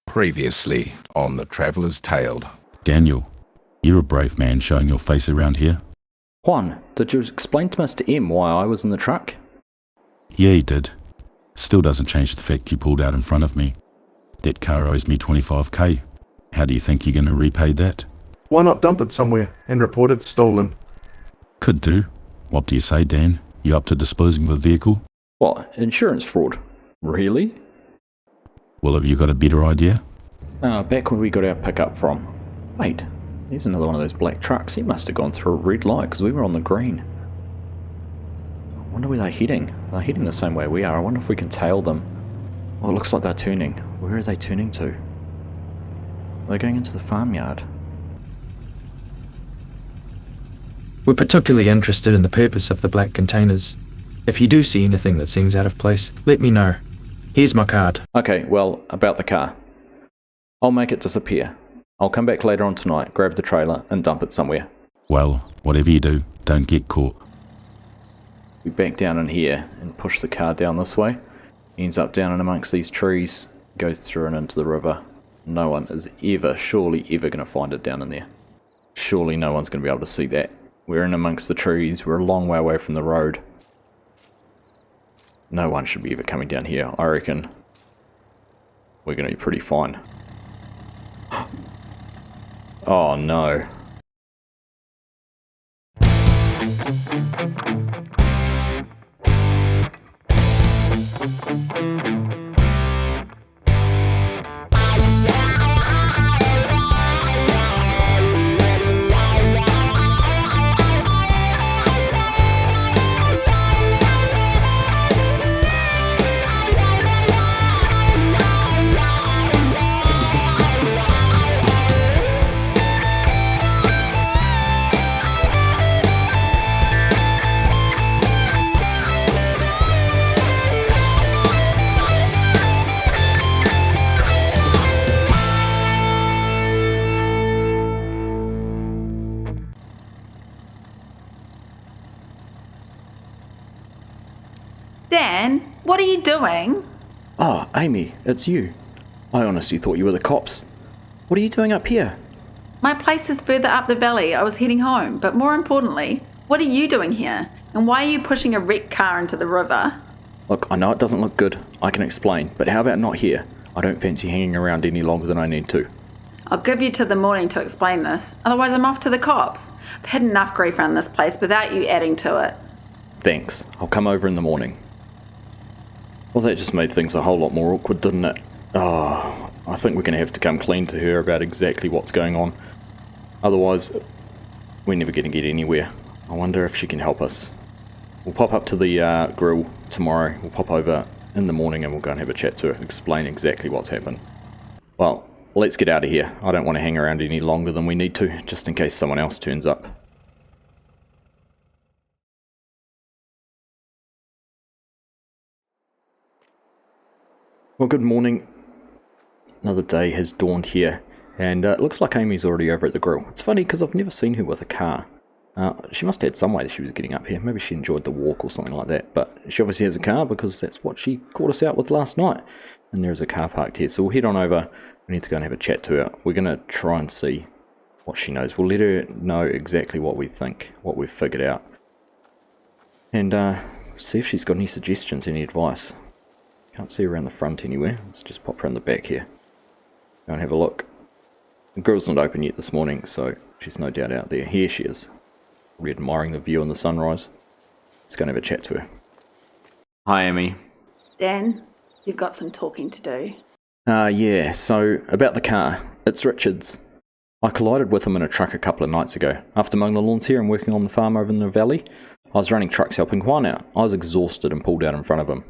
Previously on the Traveller's Tale. Daniel, you're a brave man showing your face around here. Juan, did you explain to Mr. M why I was in the truck? Yeah, he did. Still doesn't change the fact you pulled out in front of me. That car owes me 25k. How do you think you're going to repay that? Why not dump it somewhere and report it stolen? Could do. What do you say, Dan? You up to disposing of the vehicle? What, insurance fraud? Really? Well, have you got a better idea? Back where we got our pickup from. Wait, there's another one of those black trucks. He must have gone through a red light because we were on the green. I wonder where they're heading. They're heading the same way we are. I wonder if we can tail them. Well, it looks like they're turning. Where are they turning to? They're going into the farmyard. We're particularly interested in the purpose of the black containers. If you do see anything that seems out of place, let me know. Here's my card. Okay, well, about the car. I'll make it disappear. I'll come back later on tonight, grab the trailer, and dump it somewhere. Well, whatever you do, don't get caught. We back down in here and push the car down this way. Ends up down in amongst these trees, goes through and into the river. No one is surely ever going to find it down in there. Surely no one's going to be able to see that. We're in amongst the trees, we're a long way away from the road. No one should be ever coming down here. I reckon we're going to be pretty fine. Oh no. Dan, what are you doing? Ah, Amy, it's you. I honestly thought you were the cops. What are you doing up here? My place is further up the valley. I was heading home, but more importantly, what are you doing here? And why are you pushing a wrecked car into the river? Look, I know it doesn't look good. I can explain, but how about not here? I don't fancy hanging around any longer than I need to. I'll give you till the morning to explain this. Otherwise, I'm off to the cops. I've had enough grief around this place without you adding to it. Thanks. I'll come over in the morning. Well, that just made things a whole lot more awkward, didn't it? Oh, I think we're going to have to come clean to her about exactly what's going on. Otherwise, we're never going to get anywhere. I wonder if she can help us. We'll pop up to the grill tomorrow. We'll pop over in the morning and we'll go and have a chat to her, explain exactly what's happened. Well, let's get out of here. I don't want to hang around any longer than we need to, just in case someone else turns up. Well, good morning. Another day has dawned here, and it looks like Amy's already over at the grill. It's funny because I've never seen her with a car. She must have had some way that she was getting up here. Maybe she enjoyed the walk or something like that, but she obviously has a car because that's what she caught us out with last night. And there's a car parked here, so we'll head on over. We need to go and have a chat to her. We're going to try and see what she knows. We'll let her know exactly what we think, what we've figured out. And see if she's got any suggestions, any advice. Can't see her around the front anywhere. Let's just pop around the back here. Go and have a look. The grill's not open yet this morning, so she's no doubt out there. Here she is. Probably admiring the view and the sunrise. Let's go and have a chat to her. Hi, Amy. Dan, you've got some talking to do. Yeah, so about the car. It's Richard's. I collided with him in a truck a couple of nights ago. After mowing the lawns here and working on the farm over in the valley, I was running trucks helping Juan out. I was exhausted and pulled out in front of him.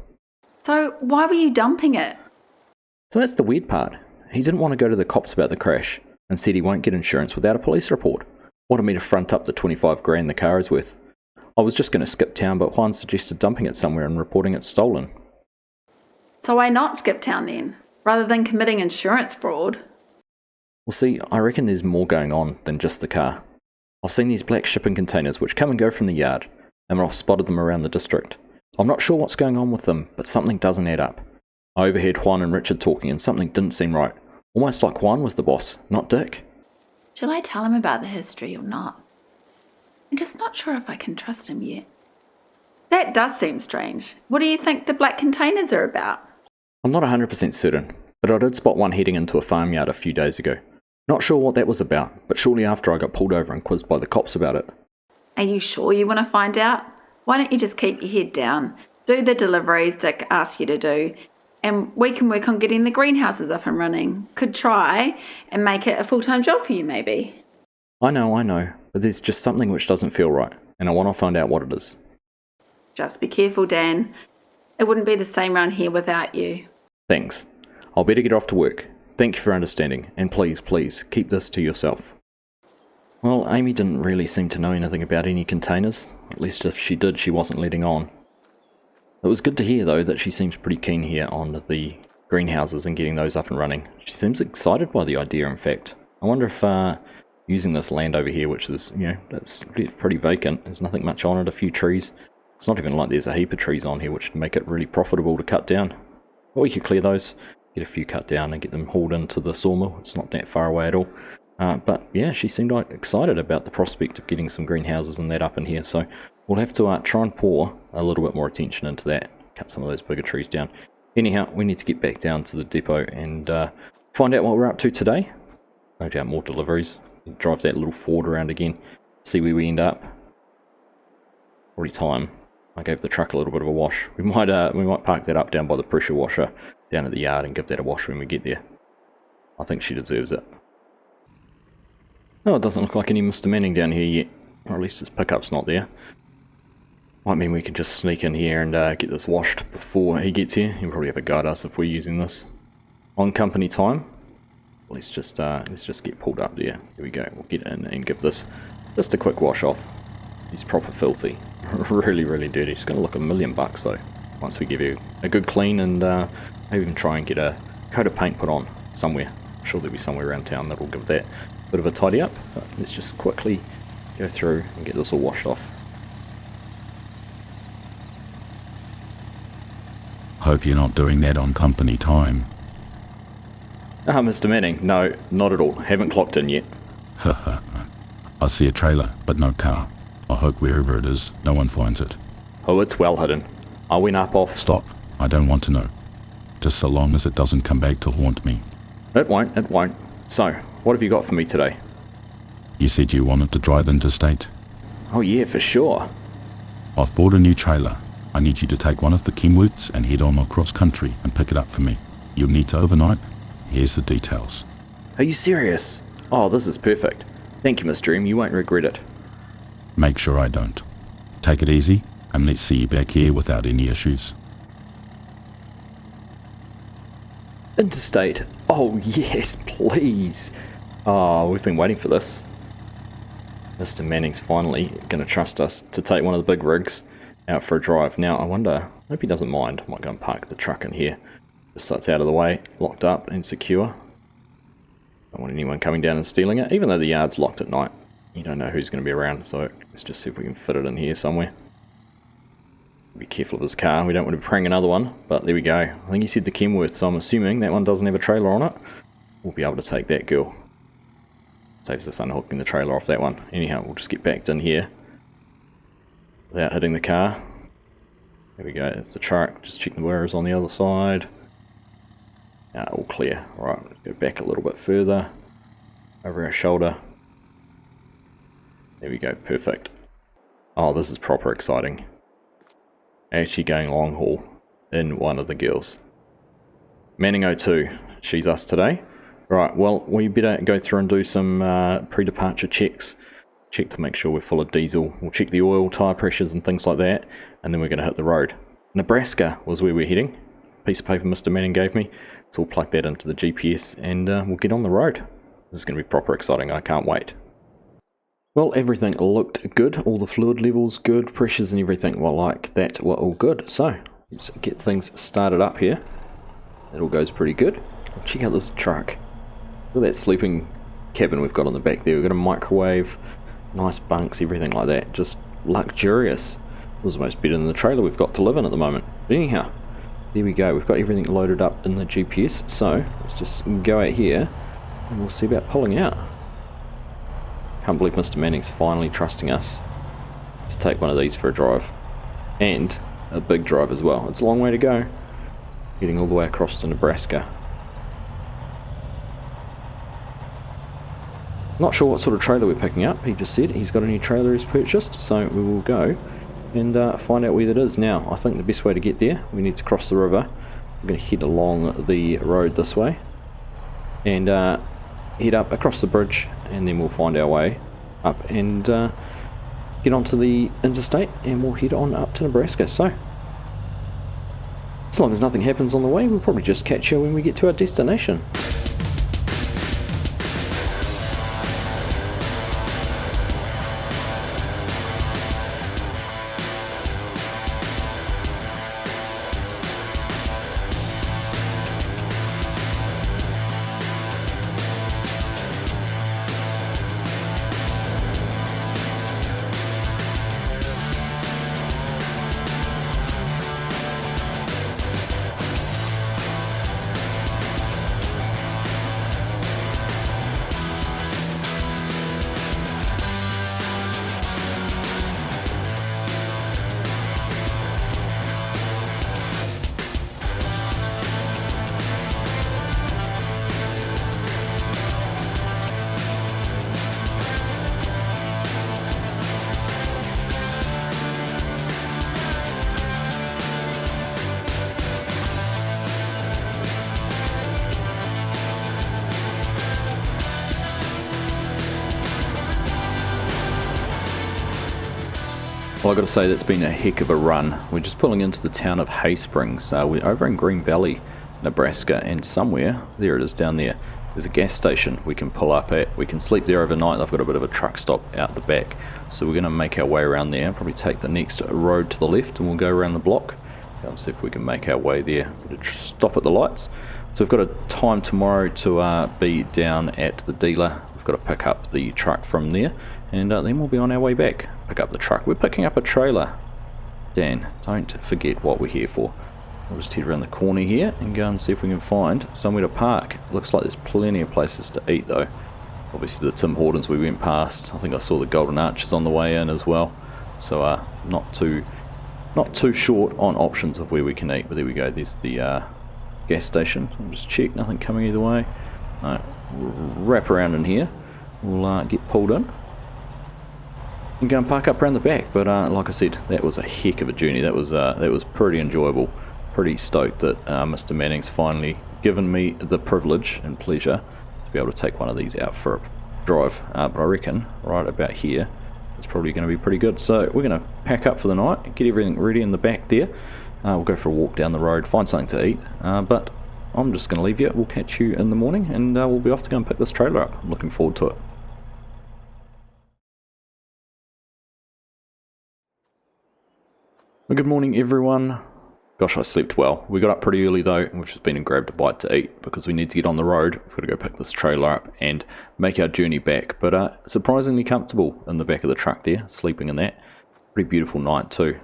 So why were you dumping it? So that's the weird part. He didn't want to go to the cops about the crash and said he won't get insurance without a police report. Wanted me to front up the 25 grand the car is worth. I was just going to skip town, but Juan suggested dumping it somewhere and reporting it stolen. So why not skip town then, rather than committing insurance fraud? Well, see, I reckon there's more going on than just the car. I've seen these black shipping containers which come and go from the yard, and I've spotted them around the district. I'm not sure what's going on with them, but something doesn't add up. I overheard Juan and Richard talking and something didn't seem right. Almost like Juan was the boss, not Dick. Shall I tell him about the history or not? I'm just not sure if I can trust him yet. That does seem strange. What do you think the black containers are about? I'm not 100% certain, but I did spot one heading into a farmyard a few days ago. Not sure what that was about, but shortly after I got pulled over and quizzed by the cops about it. Are you sure you want to find out? Why don't you just keep your head down, do the deliveries Dick asked you to do, and we can work on getting the greenhouses up and running. Could try and make it a full-time job for you, maybe. I know, but there's just something which doesn't feel right, and I want to find out what it is. Just be careful, Dan. It wouldn't be the same round here without you. Thanks. I'll better get off to work. Thank you for understanding, and please, keep this to yourself. Well, Amy didn't really seem to know anything about any containers. At least if she did, she wasn't letting on. It was good to hear, though, that she seems pretty keen here on the greenhouses and getting those up and running. She seems excited by the idea, in fact. I wonder if using this land over here, which is, that's pretty vacant, there's nothing much on it, a few trees. It's not even like there's a heap of trees on here, which would make it really profitable to cut down. But we could clear those, get a few cut down and get them hauled into the sawmill. It's not that far away at all. But yeah, she seemed excited about the prospect of getting some greenhouses and that up in here, so we'll have to try and pour a little bit more attention into that, cut some of those bigger trees down. Anyhow, we need to get back down to the depot and find out what we're up to today. No doubt more deliveries. Drive that little Ford around again, see where we end up. Already time. I gave the truck a little bit of a wash. We might park that up down by the pressure washer down at the yard and give that a wash when we get there. I think she deserves it. Oh, it doesn't look like any Mr. Manning down here yet. Or at least his pickup's not there. Might mean we can just sneak in here and get this washed before he gets here. He'll probably have to guide us if we're using this on company time. Let's just get pulled up there. Here we go. We'll get in and give this just a quick wash off. He's proper filthy. really dirty. It's going to look $1 million though. Once we give you a good clean and maybe even try and get a coat of paint put on somewhere. I'm sure there'll be somewhere around town that'll give that a bit of a tidy up. But let's just quickly go through and get this all washed off. Hope you're not doing that on company time. Mr. Manning, no, not at all. Haven't clocked in yet. I see a trailer, but no car. I hope wherever it is, no one finds it. Oh, it's well hidden. I went up off... Stop. I don't want to know. Just so long as it doesn't come back to haunt me. It won't. So, what have you got for me today? You said you wanted to drive interstate. Oh yeah, for sure. I've bought a new trailer. I need you to take one of the Kenwoods and head on across country and pick it up for me. You'll need to overnight. Here's the details. Are you serious? Oh, this is perfect. Thank you, Miss Dream. You won't regret it. Make sure I don't. Take it easy, and let's see you back here without any issues. Interstate. Oh, yes, please. Oh, we've been waiting for this. Mr. Manning's finally going to trust us to take one of the big rigs out for a drive. Now, I wonder, I hope he doesn't mind. I might go and park the truck in here, just so it's out of the way, locked up and secure. Don't want anyone coming down and stealing it, even though the yard's locked at night. You don't know who's going to be around, so let's just see if we can fit it in here somewhere. Be careful of his car, we don't want to be praying another one, but there we go. I think he said the Kenworth, so I'm assuming that one doesn't have a trailer on it. We'll be able to take that girl. Saves us unhooking the trailer off that one. Anyhow, we'll just get backed in here without hitting the car. There we go, it's the truck. Just check the mirrors on the other side. All clear. Alright, let's go back a little bit further. Over our shoulder. There we go, perfect. Oh, this is proper exciting. Actually going long haul in one of the girls. Manning 02, she's us today. Right, well, we better go through and do some pre-departure checks. Check to make sure we're full of diesel. We'll check the oil, tyre pressures and things like that. And then we're going to hit the road. Nebraska was where we're heading. Piece of paper Mr. Manning gave me. So we'll plug that into the GPS and we'll get on the road. This is going to be proper exciting, I can't wait. Well, everything looked good, all the fluid levels good, pressures and everything were like that were all good. So, let's get things started up here. It all goes pretty good. Check out this truck. Look at that sleeping cabin we've got on the back there. We've got a microwave, nice bunks, everything like that. Just luxurious. This is almost better than the trailer we've got to live in at the moment. But anyhow, there we go. We've got everything loaded up in the GPS. So let's just go out here and we'll see about pulling out. Can't believe Mr. Manning's finally trusting us to take one of these for a drive. And a big drive as well. It's a long way to go, getting all the way across to Nebraska. Not sure what sort of trailer we're picking up. He just said he's got a new trailer he's purchased, so we will go and find out where that is. Now, I think the best way to get there, we need to cross the river. We're going to head along the road this way and head up across the bridge, and then we'll find our way up and get onto the interstate, and we'll head on up to Nebraska. So, as long as nothing happens on the way, we'll probably just catch you when we get to our destination. Well, I've got to say that's been a heck of a run. We're just pulling into the town of Hay Springs. We're over in Green Valley, Nebraska, and somewhere, there it is down there, there's a gas station we can pull up at. We can sleep there overnight. They've got a bit of a truck stop out the back. So we're going to make our way around there, probably take the next road to the left, and we'll go around the block. Go and see if we can make our way there. Stop at the lights. So we've got a time tomorrow to be down at the dealer. We've got to pick up the truck from there, and then we'll be on our way back. Pick up the truck. We're picking up a trailer. Dan, don't forget what we're here for. We'll just head around the corner here and go and see if we can find somewhere to park. Looks like there's plenty of places to eat though. Obviously the Tim Hortons we went past. I think I saw the Golden Arches on the way in as well. So not too short on options of where we can eat. But there we go. There's the gas station. I'll just check. Nothing coming either way. No. We'll wrap around in here. We'll get pulled in and go and park up around the back. But like I said, that was a heck of a journey. That was pretty enjoyable. Pretty stoked that Mr. Manning's finally given me the privilege and pleasure to be able to take one of these out for a drive. But I reckon right about here it's probably going to be pretty good. So we're going to pack up for the night, get everything ready in the back there. We'll go for a walk down the road, find something to eat. But I'm just going to leave you. We'll catch you in the morning, and we'll be off to go and pick this trailer up. I'm looking forward to it. Well, good morning everyone. Gosh, I slept well. We got up pretty early though, and we've just been and grabbed a bite to eat because we need to get on the road. We've got to go pick this trailer up and make our journey back. But surprisingly comfortable in the back of the truck there, sleeping in that. Pretty beautiful night too.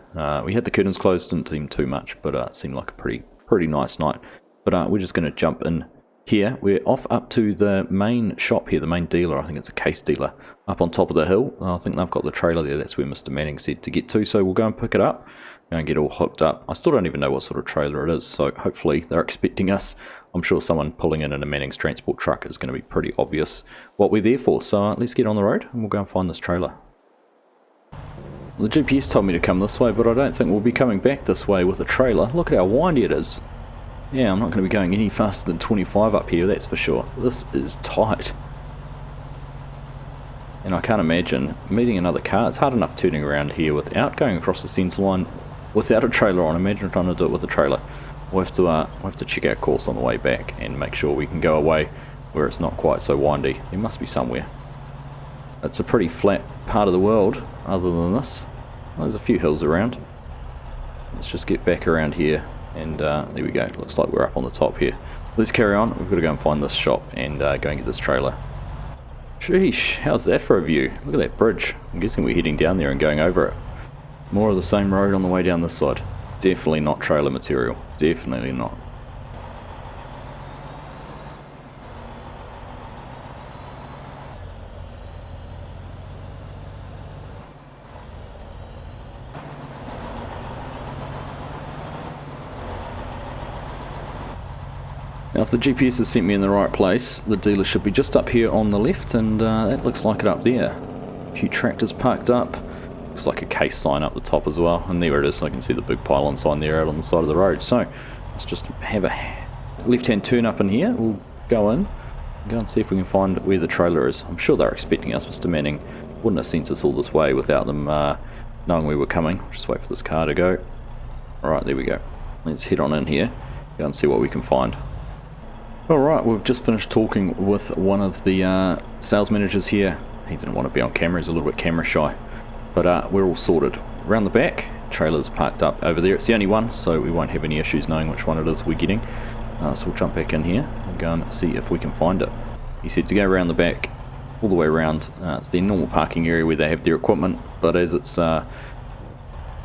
We had the curtains closed, didn't seem too much, but it seemed like a pretty nice night. But we're just going to jump in here. We're off up to the main shop here, the main dealer. I think it's a case dealer up on top of the hill. I think they've got the trailer there. That's where Mr. Manning said to get to. So we'll go and pick it up. Go and get all hooked up. I still don't even know what sort of trailer it is, so hopefully they're expecting us. I'm sure someone pulling in a Manning's transport truck is going to be pretty obvious what we're there for. So let's get on the road and we'll go and find this trailer. Well, the GPS told me to come this way, but I don't think we'll be coming back this way with a trailer. Look at how windy it is. Yeah, I'm not going to be going any faster than 25 up here, that's for sure. This is tight. And I can't imagine meeting another car. It's hard enough turning around here without going across the centre line without a trailer on. Imagine trying to do it with a trailer. We'll have to check our course on the way back and make sure we can go away where it's not quite so windy. There must be somewhere. It's a pretty flat part of the world other than this. There's a few hills around. Let's just get back around here, and there we go. Looks like we're up on the top here. Let's carry on. We've got to go and find this shop and go and get this trailer. Sheesh, how's that for a view? Look at that bridge. I'm guessing we're heading down there and going over it. More of the same road on the way down this side. Definitely not trailer material. Definitely not. Now if the GPS has sent me in the right place, the dealer should be just up here on the left, and that looks like it up there. A few tractors parked up. Looks like a case sign up the top as well, and there it is. I can see the big pylon sign there out on the side of the road. So let's just have a left-hand turn up in here. We'll go in, go and see if we can find where the trailer is. I'm sure they're expecting us, Mr. Manning. Wouldn't have sent us all this way without them knowing we were coming. Just wait for this car to go. Alright, there we go. Let's head on in here, go and see what we can find. Alright, we've just finished talking with one of the sales managers here. He didn't want to be on camera, he's a little bit camera shy. But we're all sorted. Around the back, trailer's parked up over there. It's the only one, so we won't have any issues knowing which one it is we're getting. So we'll jump back in here and go and see if we can find it. He said to go around the back, all the way around. It's their normal parking area where they have their equipment, but as it's a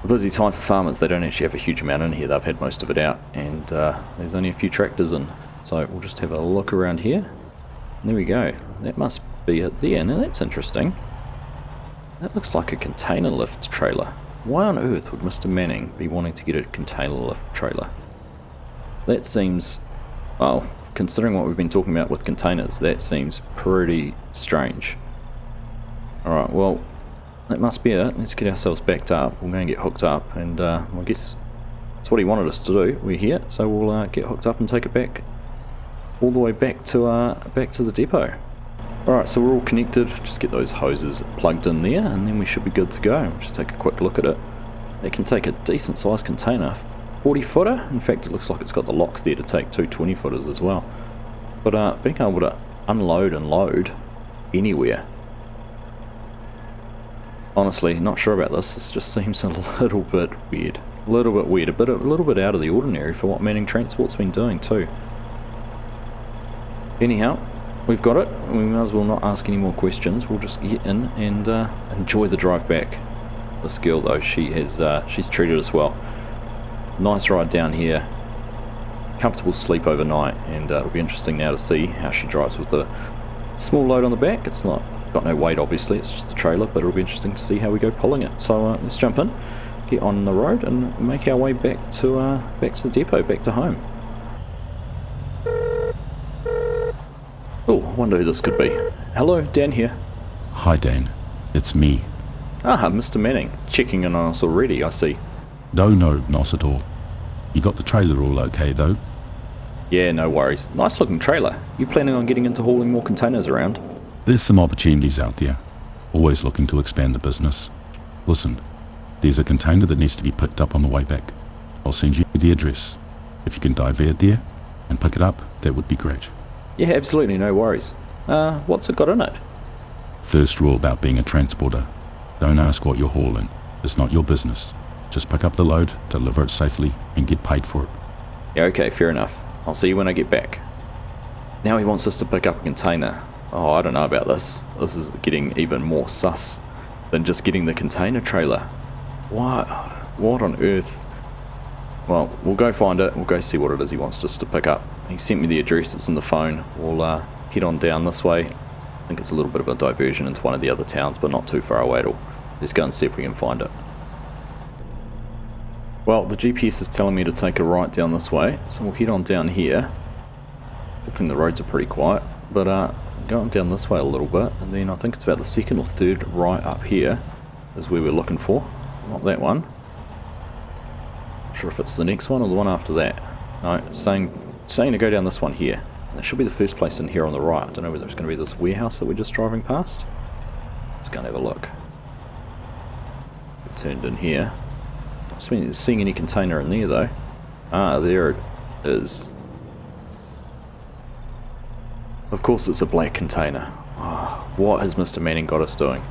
busy time for farmers, they don't actually have a huge amount in here. They've had most of it out, and there's only a few tractors in. So we'll just have a look around here. And there we go. That must be it there. Now that's interesting. That looks like a container lift trailer. Why on earth would Mr. Manning be wanting to get a container lift trailer? That seems, well, considering what we've been talking about with containers, that seems pretty strange. Alright, well, that must be it. Let's get ourselves backed up. We'll go and get hooked up, and I guess that's what he wanted us to do. We're here, so we'll get hooked up and take it back all the way back to the depot. Alright, so we're all connected. Just get those hoses plugged in there, and then we should be good to go. Just take a quick look at it. It can take a decent sized container, 40 footer. In fact, it looks like it's got the locks there to take two 20 footers as well. But being able to unload and load anywhere. Honestly, not sure about this. This just seems a little bit weird. A little bit weird, a little bit out of the ordinary for what Manning Transport's been doing too. Anyhow, we've got it. We might as well not ask any more questions. We'll just get in and enjoy the drive back. This girl though, she's treated us well. Nice ride down here. Comfortable sleep overnight, and it'll be interesting now to see how she drives with the small load on the back. It's not got no weight obviously, it's just a trailer, but it'll be interesting to see how we go pulling it. So let's jump in, get on the road, and make our way back to the depot, back to home. Oh, I wonder who this could be. Hello, Dan here. Hi Dan, it's me. Ah, Mr. Manning, checking in on us already, I see. No, not at all. You got the trailer all okay though? Yeah, no worries. Nice looking trailer. You planning on getting into hauling more containers around? There's some opportunities out there. Always looking to expand the business. Listen, there's a container that needs to be picked up on the way back. I'll send you the address. If you can divert there and pick it up, that would be great. Yeah, absolutely, no worries. What's it got in it? First rule about being a transporter. Don't ask what you're hauling. It's not your business. Just pick up the load, deliver it safely, and get paid for it. Yeah, okay, fair enough. I'll see you when I get back. Now he wants us to pick up a container. Oh, I don't know about this. This is getting even more sus than just getting the container trailer. What on earth? Well, we'll go find it. We'll go see what it is he wants us to pick up. He sent me the address. It's in the phone. We'll head on down this way. I think it's a little bit of a diversion into one of the other towns, but not too far away at all. Let's go and see if we can find it. Well, the GPS is telling me to take a right down this way, so we'll head on down here. Good thing the roads are pretty quiet, but go on down this way a little bit, and then I think it's about the second or third right up here is where we're looking for. Not that one. Not sure if it's the next one or the one after that. No, it's saying to go down this one here. That should be the first place in here on the right. I don't know whether it's going to be this warehouse that we're just driving past. Let's go and have a look. We turned in here. Not seeing any container in there though. Ah, there it is. Of course it's a black container. Oh, what has Mr. Manning got us doing?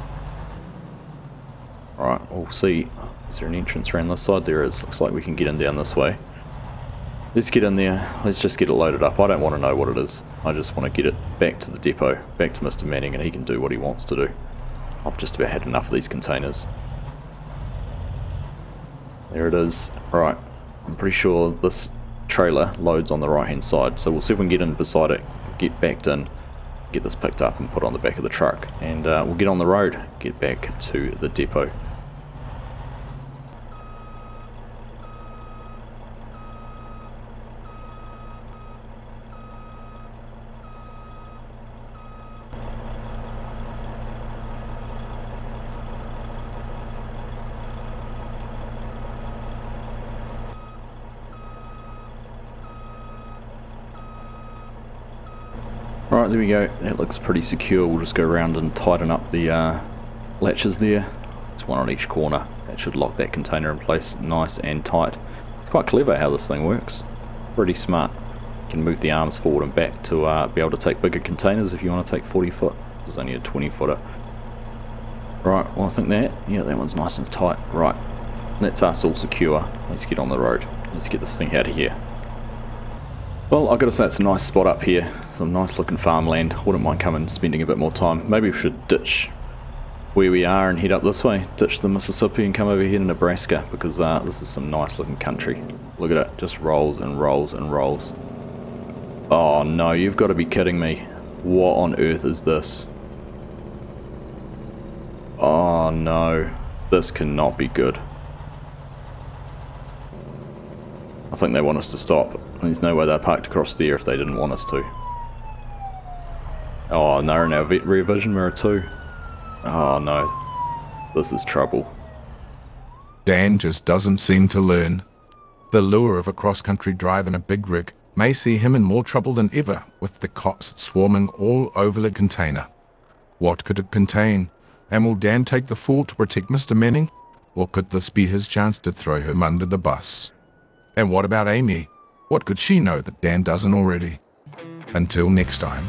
Alright, we'll see. Is there an entrance around this side? There is. Looks like we can get in down this way. Let's get in there. Let's just get it loaded up. I don't want to know what it is. I just want to get it back to the depot, back to Mr. Manning, and he can do what he wants to do. I've just about had enough of these containers. There it is. Right, I'm pretty sure this trailer loads on the right hand side, so we'll see if we can get in beside it, get backed in, get this picked up and put on the back of the truck, and we'll get on the road, get back to the depot. Alright, there we go. That looks pretty secure. We'll just go around and tighten up the latches there. It's one on each corner. That should lock that container in place nice and tight. It's quite clever how this thing works. Pretty smart. You can move the arms forward and back to be able to take bigger containers if you want to take 40 foot. This is only a 20 footer. Right, well I think that one's nice and tight. Right, that's us all secure. Let's get on the road. Let's get this thing out of here. Well, I've got to say it's a nice spot up here. Some nice looking farmland. Wouldn't mind coming and spending a bit more time. Maybe we should ditch where we are and head up this way. Ditch the Mississippi and come over here to Nebraska, because this is some nice looking country. Look at it, just rolls and rolls and rolls. Oh no, you've got to be kidding me. What on earth is this? Oh no, this cannot be good. I think they want us to stop. There's no way they parked across there if they didn't want us to. Oh, and they're in our rear vision mirror too. Oh no, this is trouble. Dan just doesn't seem to learn. The lure of a cross-country drive in a big rig may see him in more trouble than ever, with the cops swarming all over the container. What could it contain? And will Dan take the fall to protect Mr. Manning? Or could this be his chance to throw him under the bus? And what about Amy? What could she know that Dan doesn't already? Until next time.